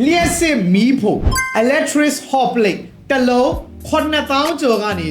လျှက်စစ်မီးဖို့ electric hot plate တစ်လုံး9000ကျော်ကနေ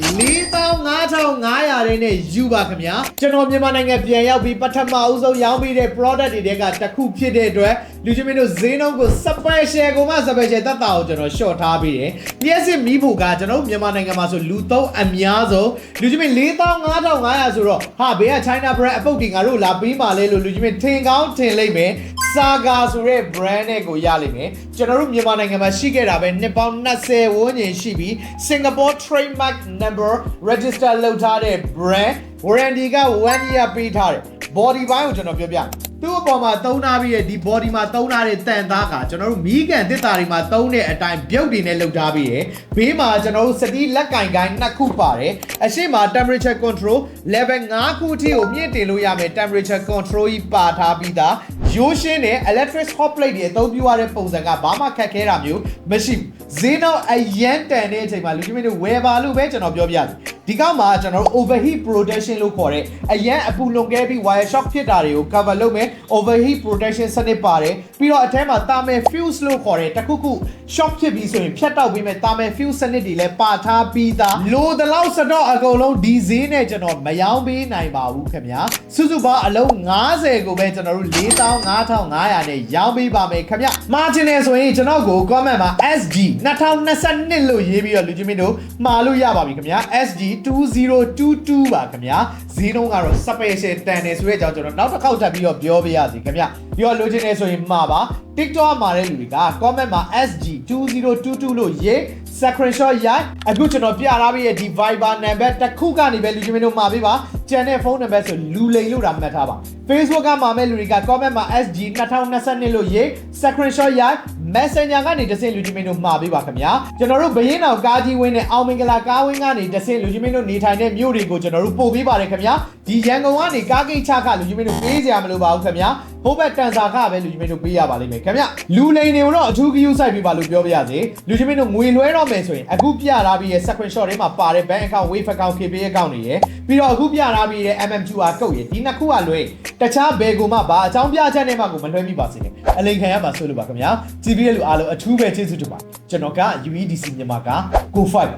45,500နဲ့ယူပါခင်ဗျာကျွန်တော်မြန်မာနိုင်ငံပြန်ရောက်ပြီးပထမအဦးဆုံးရောင်းပြီးတဲ့ product တွေကတစ်ခုဖြစ်တဲ့အတွက်လူချင်းမင်းတို့ဈေးနှုန်းကို special ကိုမှ special သက်တာကိုကျွန်တော် short ထားပြီးတယ်လျှက်စစ်မီးဖို့ကကျွန်တော်မြန်မာနိုင်ငံမှာဆိုလူသုံးအများဆုံးလူချင်းမင်း45,500ဆိုတော့ဟာဘေးက China brand အပုတ်တွေငါတို့လာပေးမှလဲလို့လူချင်းမင်းထင်ကောင်းထင်လိမ့်မယ်Saga ဆိုတဲ့ brand နဲ့ကိုရလိမ့်မယ်ကျွန်တော်တို့မြန်မာနိုင်ငံမှာရှိခဲ့တာပဲနှစ်ပေါင်း20ဝန်းကျင်ရှိပြီး Singapore trademark number register လုပ်ထားတဲ့ brand warranty က1 year ပေးထားတယ် body ဘိုင်းကိုကျွန်တော်ပြောပြသူ့အပေါ်မှာသုံးထားပြီးတဲ့ဒီ body မှာသုံးထားတဲ့တန်သားကကျွန်တော်တို့မီးကန်တစ်တာတွေမှာသုံးတဲ့အတိုင်းပြုတ်တွေနဲ့လုပ်ထားပြီးရယ်ဘေးမှာကျွန်တော်တို့စတီးလက်ကင်ကိုင်းနှစ်ခုပါတယ်အရှိမ temperature control level 5ခုအထိကိုမြင့်တင်လို့ရမယ် temperature control ကြီးပါထားပြီးသားရိုးရှင်းတဲ့ electric hot plate တွေအသုံးပြုရတဲ့ပုံစံကဘာမှခက်ခဲတာမျိုးမရှိဘူးဈေးနှုန်းအရန်တန်တဲ့အချိန်မှာလူကြီးမင်းတို့ဝယ်ပါလို့ပဲကျွန်တော်ပြောပြတယ်ဒီကောက်မှာကျွန်တော်တို့ overheat protection လို့ခေါ်တဲ့အရန်အပူလွန်ကဲပြီး wire shock ဖြစ်တာတွေကို cover လုပ်မယ် overheat protection စနစ်ပါတယ်ပြီးတော့အထဲမှာ thermal fuse လို့ခေါ်တဲ့တခုခု shock ဖြစ်ပြီးဆိုရင်ဖြတ်တောက်ပြီးမဲ့ thermal fuse စနစ်တွေလည်းပါထားပြီးသားလိုတလောက်စတော့အကုန်လုံးဒီဈေးနဲ့ကျွန်တော်မရောင်းပေးနိုင်ပါဘူးခင်ဗျာစုစုပေါင်းအလုံး90ကိုပဲကျွန်တော်တို့45,500နဲ့ရောင်းပေးပါမယ်ခင်ဗျာမှားချင်တယ်ဆိုရင်ကျွန်တော်ကို comment မှာ SG 2022လို့ရေးပြီးတော့လူချင်းမင်းတို့မှားလို့ရပါပြီခင်ဗျာ SG 2022ပါခင်ဗျာဈေးနှုန်းကတော့ special တန်တယ်ဆိုတဲ့အကြောင်းကျွန်တော်နောက်တစ်ခေါက်ထပ်ပြီးတော့ပြောပြရစီခင်ဗျာပြီးတော့လိုချင်တယ်ဆိုရင်မှာပါ TikTok မှာတဲ့လူတွေက comment မှာ SG 2022လို့ရေး screenshot ရိုက်အခုကျွန်တော်ပြထားပြီးရဲ့ဒီ Viber number တစ်ခုကနေပဲလူချင်းမင်းတို့မှာပေးပါကျန်တဲ့ဖုန်းနံပါတ်ဆိုလူလိန်လို့တာမှတ်ထားပါ Facebook ကမှာမဲ့လူတွေက comment မှာ SG 2022လို့ရေး screenshot ရိုက် Messenger ကနေတဆင့်လူချင်းမင်းတို့မှာပေးပါခင်ဗျာကျွန်တော်တို့ဘရင်အောင်ကားကြီးဝင်းနဲ့အောင်မင်္ဂလာကားဝင်းကနေတဆင့်လူချင်းမင်းတို့နေထိုင်တဲ့မြို့တွေကိုကျွန်တော်တို့ပို့ပေးပါတယ်ခင်ဗျာဒီရန်ကုန်ကနေကားကိတ်ချခလူချင်းမင်းတို့ပေးစရာမလိုပါဘူးခင်ဗျာဟိုဘက်တန်စာခပဲလူချင်းမင်းတို့ပေးရပါလိမ့်မယ်ခင်ဗျလူလိန်တွေကိုတော့အထူးဂရုစိုက်ပေးပါလို့ပြောပြရစီလူချင်းမင်းတို့ငွေလွှဲတော့မယ်ဆိုရင်အခုပြထားပြီးရဲ့ screenshot ထဲမှာပါတဲ့ bank account wave account KPay account တွေရယ်ပြီးတော့အခုပြထားပြီးတဲ့ MMQR ကုတ်ရယ်ဒီနှစ်ခုကလွဲတခြားဘယ်ကိုမှဘာအကြောင်းပြချက်နဲ့မှကိုမလွှဲမိပါစေနဲ့အလိန်ခံရပါဆိုလို့ပါခင်ဗျာကြည့်ပြီးတဲ့လူအားလုံးအထူးပဲကျေးဇူးတင်ပါကျွန်တော်က UEDC မြန်မာက Go Fight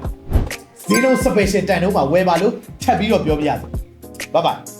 0 special တန်တော့မှာဝယ်ပါလို့ထပ်ပြီးတော့ပြောပြရစီ Bye bye